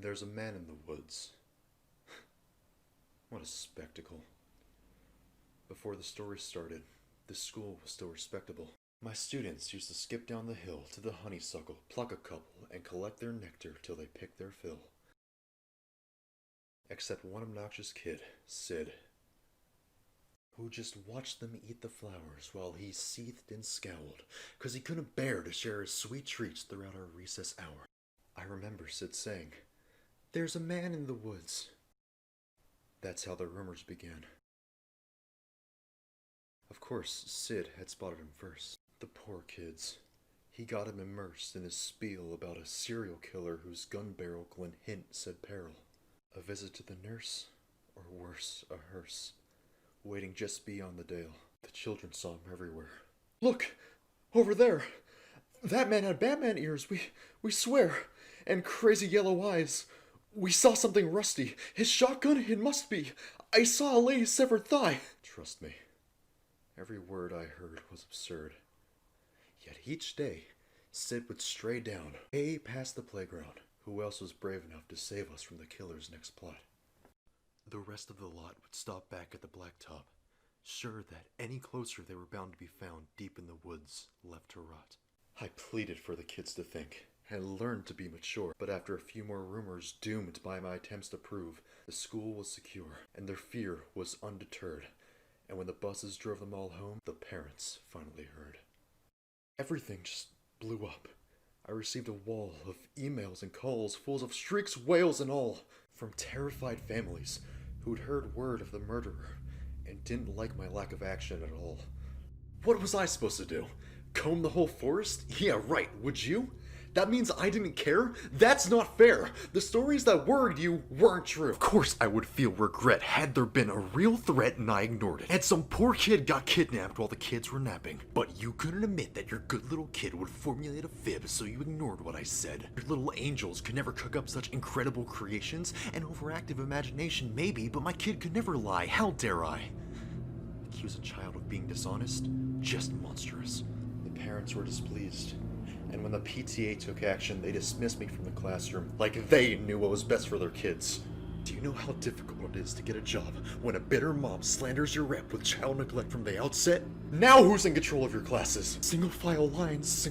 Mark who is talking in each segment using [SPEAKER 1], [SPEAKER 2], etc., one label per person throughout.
[SPEAKER 1] There's a man in the woods. What a spectacle. Before the story started, this school was still respectable. My students used to skip down the hill to the honeysuckle, pluck a couple, and collect their nectar till they picked their fill. Except one obnoxious kid, Sid, who just watched them eat the flowers while he seethed and scowled, 'cause he couldn't bear to share his sweet treats throughout our recess hour. I remember Sid saying, "There's a man in the woods." That's how the rumors began. Of course, Sid had spotted him first. The poor kids. He got him immersed in his spiel about a serial killer whose gun barrel Glen Hint said peril. A visit to the nurse, or worse, a hearse, waiting just beyond the dale. The children saw him everywhere. "Look! Over there! That man had Batman ears, we swear! And crazy yellow eyes! We saw something rusty! His shotgun, it must be! I saw a lady's severed thigh!" Trust me, every word I heard was absurd. Yet each day, Sid would stray down, way past the playground. Who else was brave enough to save us from the killer's next plot? The rest of the lot would stop back at the blacktop, sure that any closer they were bound to be found deep in the woods, left to rot. I pleaded for the kids to think, and learn to be mature, but after a few more rumors doomed by my attempts to prove, the school was secure, and their fear was undeterred. And when the buses drove them all home, the parents finally heard. Everything just blew up. I received a wall of emails and calls full of shrieks, wails, and all, from terrified families who'd heard word of the murderer and didn't like my lack of action at all. What was I supposed to do? Comb the whole forest? Yeah, right, would you? That means I didn't care? That's not fair! The stories that worried you weren't true. Of course I would feel regret had there been a real threat and I ignored it. And some poor kid got kidnapped while the kids were napping. But you couldn't admit that your good little kid would formulate a fib, so you ignored what I said. Your little angels could never cook up such incredible creations. An overactive imagination maybe, but my kid could never lie. How dare I? Accuse a child of being dishonest? Just monstrous. The parents were displeased. And when the PTA took action, they dismissed me from the classroom like they knew what was best for their kids. Do you know how difficult it is to get a job when a bitter mom slanders your rep with child neglect from the outset? Now who's in control of your classes? Single file lines,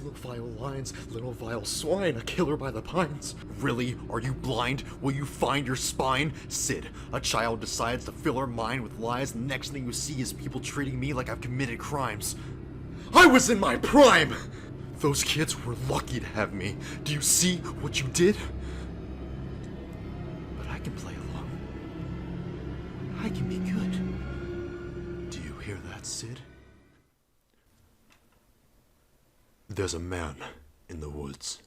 [SPEAKER 1] little vile swine, a killer by the pines. Really? Are you blind? Will you find your spine? Sid, a child decides to fill her mind with lies, and the next thing you see is people treating me like I've committed crimes. I was in my prime! Those kids were lucky to have me. Do you see what you did? But I can play along. I can be good. Do you hear that, Sid? There's a man in the woods.